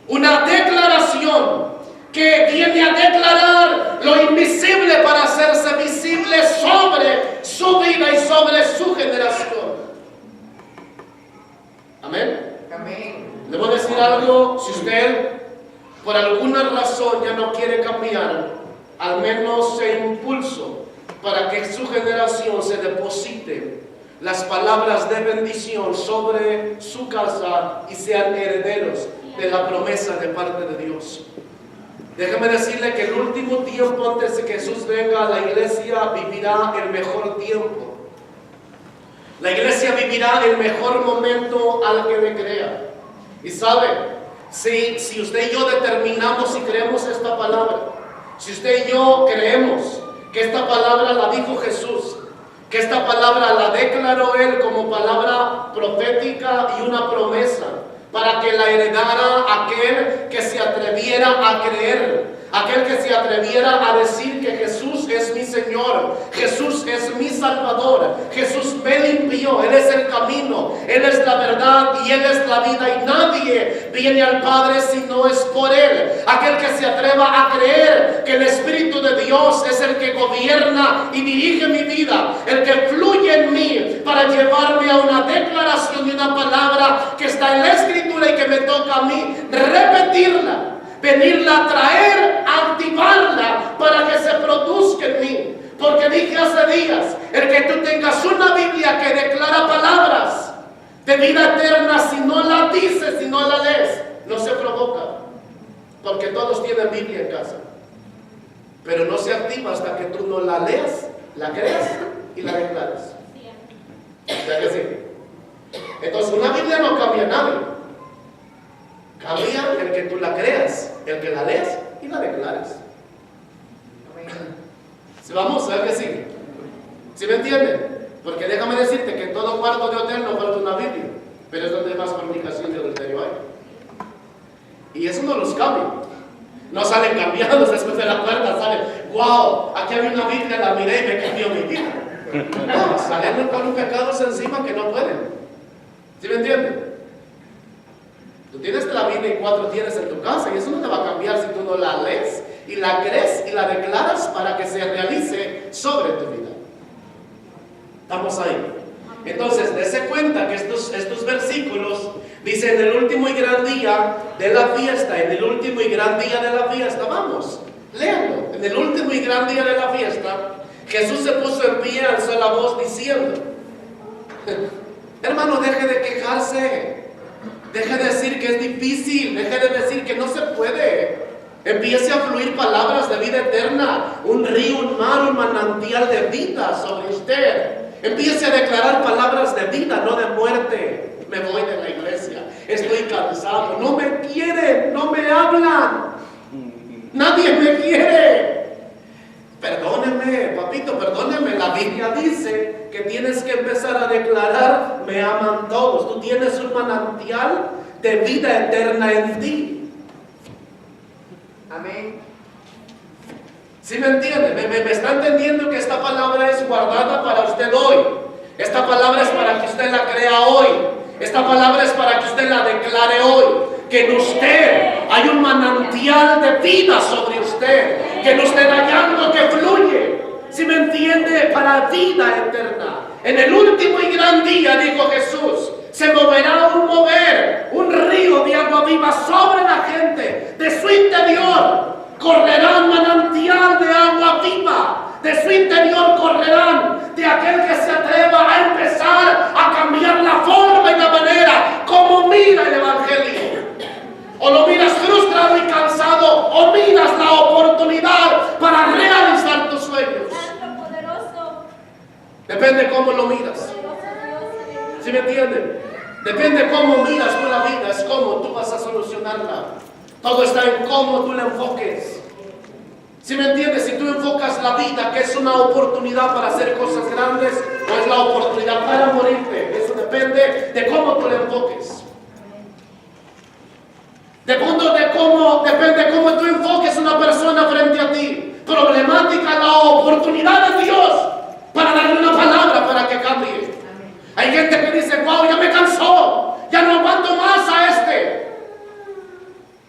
una declaración que viene a declarar lo invisible para hacerse visible sobre su vida y sobre su generación. Amén. Amén. Le voy a decir algo, si usted por alguna razón ya no quiere cambiar, al menos se impulso para que su generación se deposite las palabras de bendición sobre su casa y sean herederos de la promesa de parte de Dios. Déjeme decirle que el último tiempo antes de que Jesús venga, la iglesia vivirá el mejor tiempo. La iglesia vivirá el mejor momento al que le crea. Y sabe, si usted y yo determinamos y creemos esta palabra, si usted y yo creemos que esta palabra la dijo Jesús, que esta palabra la declaró Él como palabra profética y una promesa, para que la heredara aquel que se atreviera a creer, aquel que se atreviera a decir que Jesús es mi Señor, Jesús es mi Salvador, Jesús me limpió, Él es el camino, Él es la verdad y Él es la vida, y nadie viene al Padre si no es por Él. Aquel que se atreva a creer que el Espíritu de Dios es el que gobierna y dirige mi vida, el que fluye en mí para llevarme a una declaración y una palabra que está en la Escritura y que me toca a mí repetirla, venirla a traer, a activarla para que se produzca en mí. Porque dije hace días, el que tú tengas una Biblia que declara palabras de vida eterna, si no la dices, si no la lees, no se provoca. Porque todos tienen Biblia en casa, pero no se activa hasta que tú no la leas, la creas y la declares. ¿Verdad que sí? Entonces una Biblia no cambia a nadie. Cambia el que tú la creas, el que la lees y la declares. Si vamos, ¿sabes que sí? ¿Sí me entienden? Porque déjame decirte que en todo cuarto de hotel no falta una Biblia, pero es donde más fornicación y adulterio hay. Y eso no los cambia. No salen cambiados después de la puerta, salen, wow, aquí había una Biblia, la miré y me cambió mi vida. No, salen con pecados encima que no pueden. ¿Sí me entienden? Tú tienes la Biblia y 4 tienes en tu casa, y eso no te va a cambiar si tú no la lees y la crees y la declaras para que se realice sobre tu vida. ¿Estamos ahí? Entonces, dése cuenta que estos versículos dicen en el último y gran día de la fiesta, en el último y gran día de la fiesta, vamos, léanlo, en el último y gran día de la fiesta, Jesús se puso en pie, alzó la voz diciendo, hermano, deje de quejarse, deje de decir que es difícil, deje de decir que no se puede. Empiece a fluir palabras de vida eterna, un río, un mar, un manantial de vida sobre usted. Empiece a declarar palabras de vida, no de muerte. Me voy de la iglesia, estoy cansado, no me quieren, no me hablan, nadie me quiere. Perdóneme, papito, perdóneme, la Biblia dice que tienes que empezar a declarar, me aman todos. Tú tienes un manantial de vida eterna en ti. Amén. ¿Sí me entiende? ¿Me está entendiendo que esta palabra es guardada para usted hoy? Esta palabra es para que usted la crea hoy. Esta palabra es para que usted la declare hoy. Que en usted hay un manantial de vida sobre usted. Que en usted hay algo que fluye. ¿Sí me entiende? Para vida eterna. En el último y gran día, dijo Jesús, se moverá un río de agua viva sobre la gente. De su interior correrá un manantial de agua viva. De su interior correrán de aquel que se atreva a empezar a cambiar la forma y la manera como mira el evangelio. O lo miras frustrado y cansado, o miras la oportunidad para realizar tus sueños. Santo poderoso. Depende cómo lo miras. ¿Sí me entienden? Depende cómo miras tú la vida, es cómo tú vas a solucionarla. Todo está en cómo tú la enfoques. ¿Sí me entiendes? Si tú enfocas la vida que es una oportunidad para hacer cosas grandes, o es la oportunidad para morirte, eso depende de cómo tú la enfoques. Depende de cómo tú enfoques una persona frente a ti. Problemática la oportunidad de Dios para darle una palabra para que cambie. Hay gente que dice, wow, ya me cansó, ya no aguanto más a este.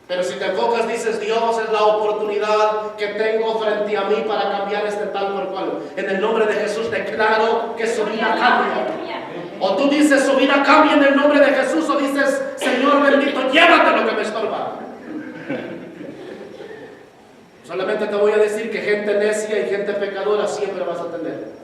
Pero si te enfocas, dices, Dios, es la oportunidad que tengo frente a mí para cambiar este tal por cual. En el nombre de Jesús declaro que su vida cambia. O tú dices, su vida cambia en el nombre de Jesús, o dices, Señor bendito, llévate lo que me estorba. Solamente te voy a decir que gente necia y gente pecadora siempre vas a tener.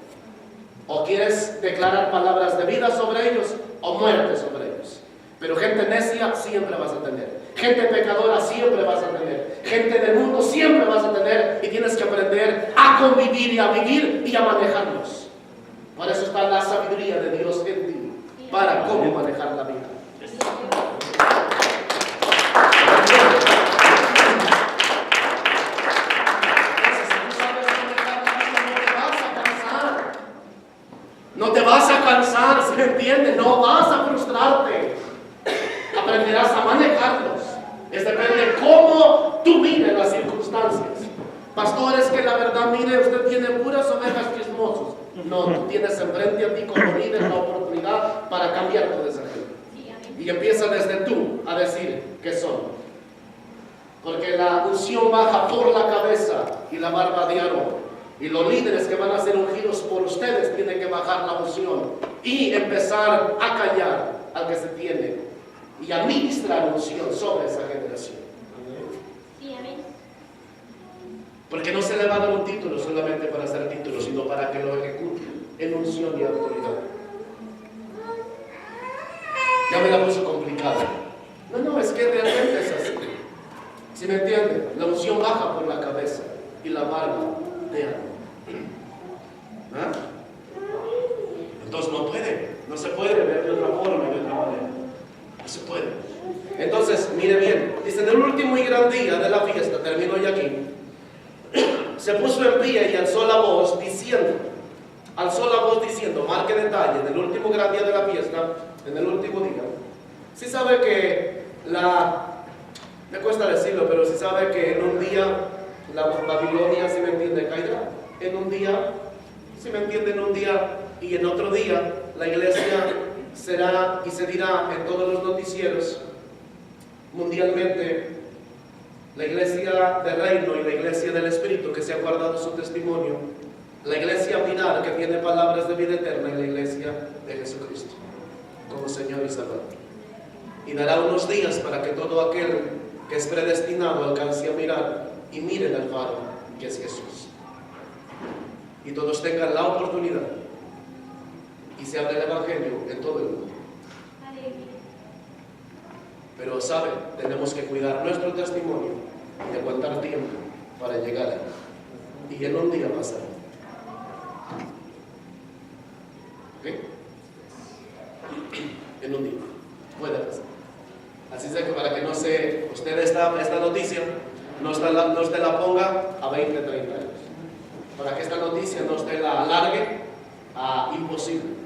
O quieres declarar palabras de vida sobre ellos, o muerte sobre ellos. Pero gente necia siempre vas a tener. Gente pecadora siempre vas a tener. Gente del mundo siempre vas a tener. Y tienes que aprender a convivir y a vivir y a manejarlos. Por eso está la sabiduría de Dios en ti. Para cómo manejar la vida. No te vas a cansar, ¿se entiende? No vas a frustrarte. Aprenderás a manejarlos. Es depende de cómo tú mires las circunstancias. Pastor, es que la verdad, mire, usted tiene puras ovejas chismosas. No, tú tienes enfrente a ti como líder la oportunidad para cambiar toda esa gente. Y empieza desde tú a decir que son. Porque la unción baja por la cabeza y la barba de Aarón. Y los líderes que van a ser ungidos por ustedes tienen que bajar la unción y empezar a callar al que se tiene y administrar unción sobre esa generación. Sí, amén. Porque no se le va a dar un título solamente para hacer título, sino para que lo ejecute en unción y autoridad. Ya me la puso complicada. No, es que realmente es así. ¿Sí me entiende? La unción baja por la cabeza y la barba de Aarón. ¿Ah? Entonces no se puede ver de otra forma y de otra manera. No se puede. Entonces, mire bien, dice, en el último y gran día de la fiesta, termino ya aquí, se puso en pie y alzó la voz diciendo, marque detalle, en el último gran día de la fiesta, en el último día, sí sabe que me cuesta decirlo, pero sí sabe que en un día la Babilonia, si me entiende, caerá. En un día, si me entiende, en un día y en otro día, la iglesia será y se dirá en todos los noticieros mundialmente, la iglesia del reino y la iglesia del Espíritu que se ha guardado su testimonio, la iglesia final que tiene palabras de vida eterna y la iglesia de Jesucristo como Señor y Salvador. Y dará unos días para que todo aquel que es predestinado alcance a mirar y miren al faro que es Jesús. Y todos tengan la oportunidad y se hable el Evangelio en todo el mundo. Pero saben, tenemos que cuidar nuestro testimonio y aguantar tiempo para llegar ahí. Y en un día pasará. ¿Ok? En un día. Puede pasar. Así es que para que no se, usted esta noticia no se la ponga a 20, 30 años. Para que esta noticia no usted la alargue a imposible.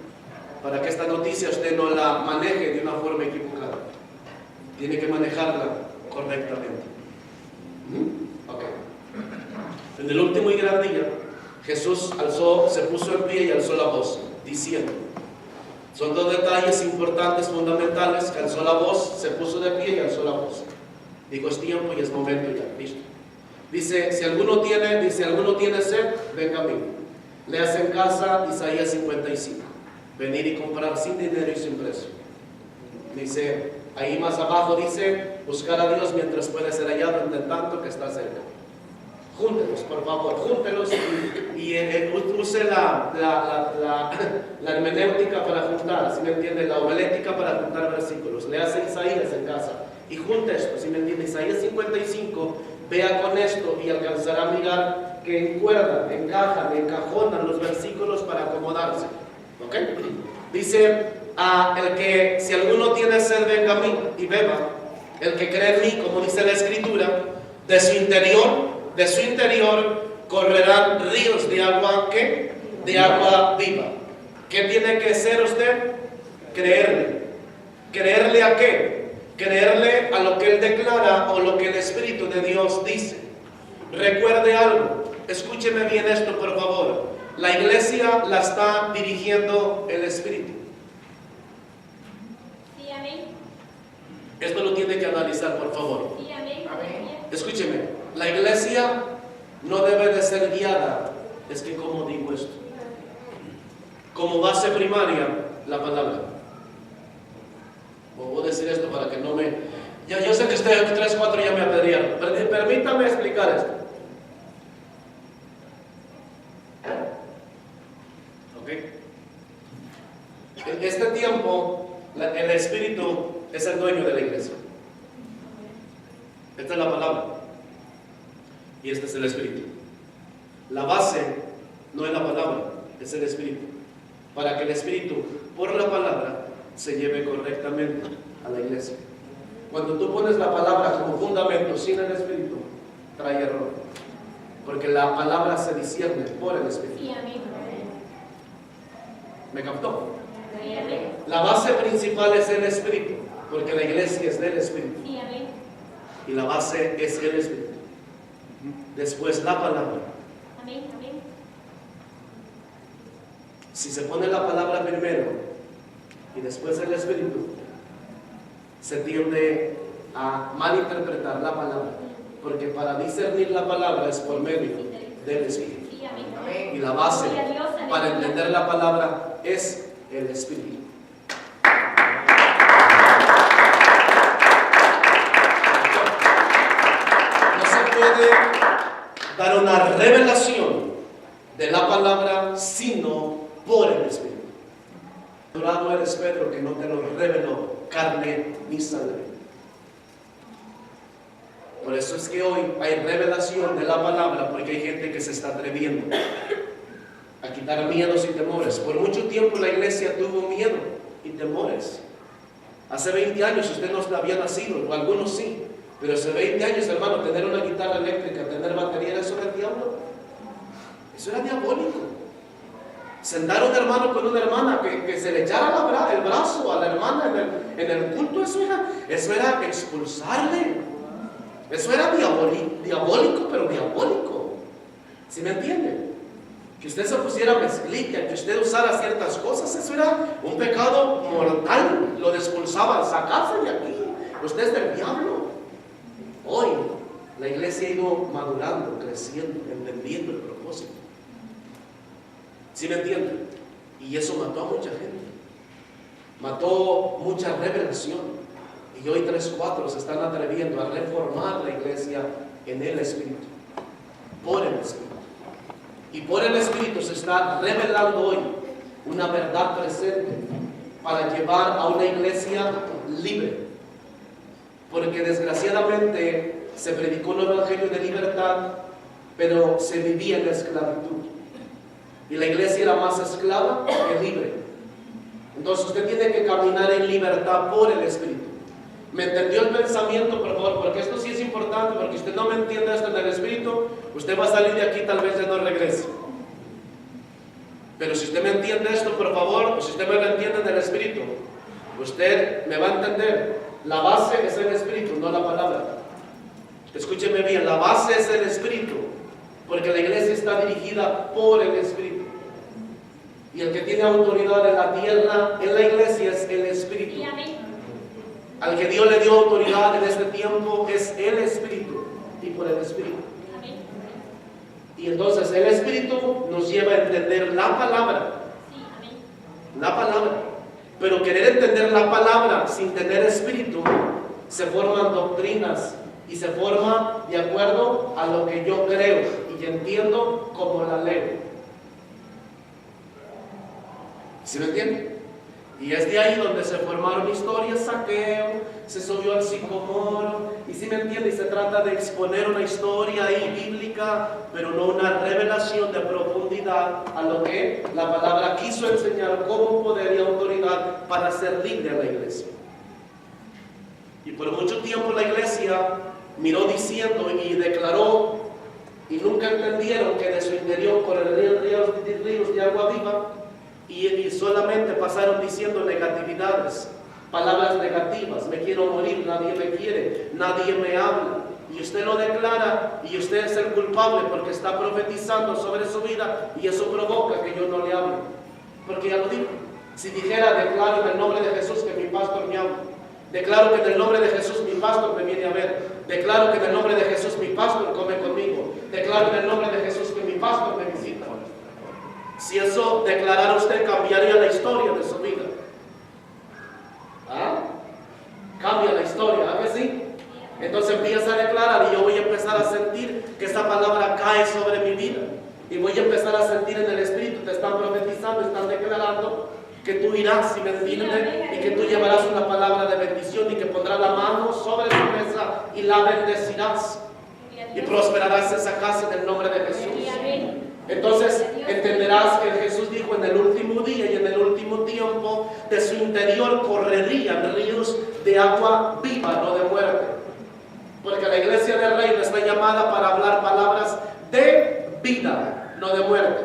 Para que esta noticia usted no la maneje de una forma equivocada. Tiene que manejarla correctamente. Ok. En el último y gran día, Jesús se puso en pie y alzó la voz, diciendo. Son dos detalles importantes, fundamentales, que alzó la voz, se puso de pie y alzó la voz. Digo, es tiempo y es momento ya, listo. Dice, si alguno tiene sed, venga a mí. Leas en casa Isaías 55. Venir y comprar sin dinero y sin precio. Dice, ahí más abajo dice, buscar a Dios mientras puede ser hallado, entre tanto que está cerca. Júntelos, por favor, júntelos y use la hermenéutica para juntar, si me entiende, la homilética para juntar versículos. Leas Isaías en casa y junte esto, si me entiende, Isaías 55, vea con esto y alcanzará a mirar que encuerdan, encajan, encajonan los versículos para acomodarse. ¿Ok? Dice, el que si alguno tiene sed venga a mí y beba. El que cree en mí, como dice la Escritura, de su interior correrán ríos de agua, ¿qué? De agua viva. ¿Qué tiene que hacer usted? Creerle. ¿Creerle a qué? Creerle a lo que Él declara o lo que el Espíritu de Dios dice. Recuerde algo, escúcheme bien esto por favor. La iglesia la está dirigiendo el Espíritu. Sí, amén. Esto lo tiene que analizar por favor. Sí, amén. Escúcheme, la iglesia no debe de ser guiada. Es que ¿cómo digo esto? Como base primaria, la palabra. Voy a decir esto para que no me... yo sé que ustedes 3, 4 ya me apedrearon. Permítame explicar esto. ¿Ok? En este tiempo, el Espíritu es el dueño de la iglesia. Esta es la palabra. Y este es el Espíritu. La base no es la palabra, es el Espíritu. Para que el Espíritu, por la palabra, se lleve correctamente a la iglesia. Cuando tú pones la palabra como fundamento sin el Espíritu, trae error. Porque la palabra se discierne por el Espíritu. Sí, amén. ¿Me captó? Sí, amén. La base principal es el Espíritu, porque la iglesia es del Espíritu. Sí, amén. Y la base es el Espíritu. Después la palabra. Amén, amén. Si se pone la palabra primero y después el Espíritu, se tiende a malinterpretar la palabra, porque para discernir la palabra es por medio del Espíritu. Sí, amén. Y la base Gloria a Dios, para aleluya. entender la palabra es el Espíritu. No se puede dar una revelación de la palabra sino por el Espíritu. Durado eres Pedro, que no te lo reveló carne ni sangre. Por eso es que hoy hay revelación de la palabra, porque hay gente que se está atreviendo a quitar miedos y temores. Por mucho tiempo la iglesia tuvo miedo y temores. Hace 20 años usted no había nacido, o algunos sí, pero hace 20 años, hermano, tener una guitarra eléctrica, tener batería, ¿eso era el diablo? Eso era diabólico. Sentar a un hermano con una hermana, que se le echara el brazo a la hermana en el culto, eso era expulsarle. Eso era diabólico, pero diabólico. ¿Sí me entienden? Que usted se pusiera mezclilla, que usted usara ciertas cosas, eso era un pecado mortal. Lo expulsaban, sacarse de aquí. Usted es del diablo. Hoy la iglesia ha ido madurando, creciendo, entendiendo el propósito. ¿Sí me entienden? Y eso mató a mucha gente. Mató mucha revelación. Y hoy 3, 4 se están atreviendo a reformar la iglesia en el Espíritu. Por el Espíritu. Y por el Espíritu se está revelando hoy una verdad presente para llevar a una iglesia libre. Porque desgraciadamente se predicó un evangelio de libertad, pero se vivía en la esclavitud. Y la iglesia era más esclava que libre. Entonces usted tiene que caminar en libertad por el Espíritu. ¿Me entendió el pensamiento, por favor? Porque esto sí es importante, porque usted no me entiende esto en el Espíritu, usted va a salir de aquí, tal vez ya no regrese. Pero si usted me entiende esto, por favor, o si usted me lo entiende en el Espíritu, usted me va a entender. La base es el Espíritu, no la palabra. Escúcheme bien, la base es el Espíritu, porque la iglesia está dirigida por el Espíritu. Y el que tiene autoridad en la tierra, en la iglesia, es el Espíritu. Sí, amén. Al que Dios le dio autoridad en este tiempo es el Espíritu y por el Espíritu. Amén. Y entonces el Espíritu nos lleva a entender la palabra. Sí, amén. La palabra. Pero querer entender la palabra sin tener Espíritu, se forman doctrinas y se forma de acuerdo a lo que yo creo y entiendo como la leo. ¿Sí me entienden? Y es de ahí donde se formaron historias, Saqueo, se subió al sicomoro, y si me entiende, y se trata de exponer una historia ahí bíblica, pero no una revelación de profundidad profundidad a lo que la palabra quiso enseñar como poder y autoridad para servirle a la iglesia. Y por mucho tiempo la iglesia miró diciendo y declaró, y nunca entendieron que de su interior correrían ríos de agua viva, y solamente pasaron diciendo negatividades, palabras negativas: me quiero morir, nadie me quiere, nadie me habla. Y usted lo declara y usted es el culpable porque está profetizando sobre su vida, y eso provoca que yo no le hable, porque ya lo dijo. Si dijera, declaro en el nombre de Jesús que mi pastor me habla, declaro que en el nombre de Jesús mi pastor me viene a ver, declaro que en el nombre de Jesús mi pastor come conmigo, declaro en el nombre de Jesús que mi pastor me visita. Si eso declarara usted, cambiaría la historia de su vida. ¿Ah? Cambia la historia, ¿ah que sí? Entonces empieza a declarar, y yo voy a empezar a sentir que esa palabra cae sobre mi vida, y voy a empezar a sentir en el Espíritu, te están profetizando, están declarando que tú irás, si me entiendes, y que tú llevarás una palabra de bendición, y que pondrás la mano sobre tu mesa y la bendecirás, y prosperarás esa casa en el nombre de Jesús. Entonces entenderás que Jesús dijo: en el último día y en el último tiempo de su interior correrían ríos de agua viva, no de muerte. Porque la iglesia del reino está llamada para hablar palabras de vida, no de muerte.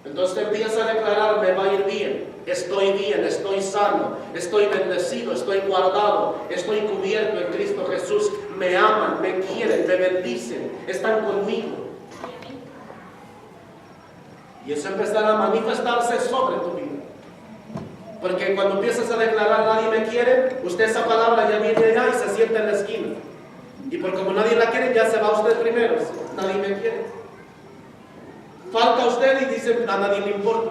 Entonces empieza a declarar: me va a ir bien, estoy sano, estoy bendecido, estoy guardado, estoy cubierto en Cristo Jesús, me aman, me quieren, me bendicen, están conmigo. Y eso empezará a manifestarse sobre tu vida. Porque cuando empiezas a declarar nadie me quiere, usted esa palabra ya viene allá y se sienta en la esquina. Y por como nadie la quiere, ya se va usted primero. Nadie me quiere. Falta usted y dice: a nadie le importa.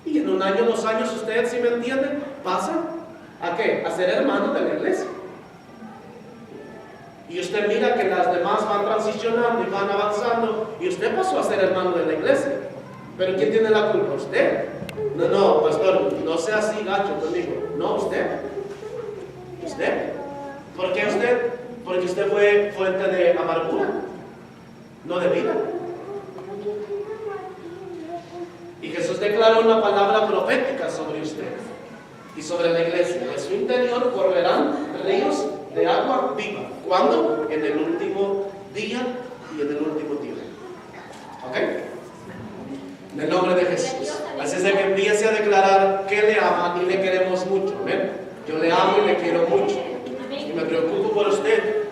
Y en un año, 2 años, usted, si me entiende, pasa ¿a qué? A ser hermano de la iglesia. Y usted mira que las demás van transicionando y van avanzando, y usted pasó a ser hermano de la iglesia. ¿Pero quién tiene la culpa? ¿Usted? No, pastor, no sea así gacho conmigo. No, usted. ¿Usted? ¿Por qué usted? Porque usted fue fuente de amargura, no de vida. Y Jesús declaró una palabra profética sobre usted y sobre la iglesia: de su interior correrán ríos de agua viva. ¿Cuándo? En el último día y en el último tiempo. ¿Ok? En el nombre de Jesús. Así es de que empiece a declarar que le ama y le queremos mucho. ¿Ven? Yo le amo y le quiero mucho. Y me preocupo por usted.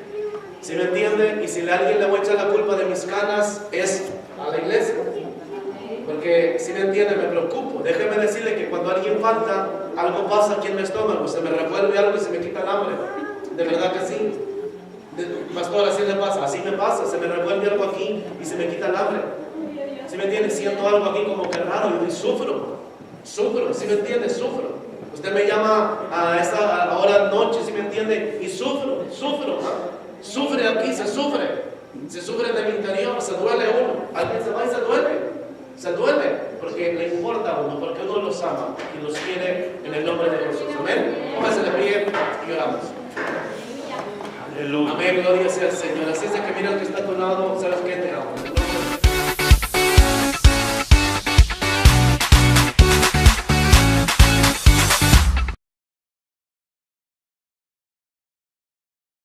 ¿Sí me entiende? Y si a alguien le voy a echar la culpa de mis canas, es a la iglesia. Porque si me entiende, me preocupo. Déjeme decirle que cuando alguien falta, algo pasa aquí en mi estómago, se me revuelve algo y se me quita el hambre. De verdad que sí. Pastor, así le pasa. Así me pasa, se me revuelve algo aquí y se me quita el hambre. ¿Sí me entiende? Siento algo aquí como que raro y sufro. ¿Sí me entiende? Sufro. Usted me llama a esta hora noche, ¿sí me entiende? Y sufro. Sufre aquí, se sufre. Se sufre en el interior, se duele uno. Alguien se va y se duele. Se duele porque le importa a uno, porque uno los ama y los quiere en el nombre de Jesús. Amén. Póngase de pie y oramos. Aleluya. Amén, gloria sea al Señor. Así es de que mira el que está a tu lado, ¿sabes qué? Te amo.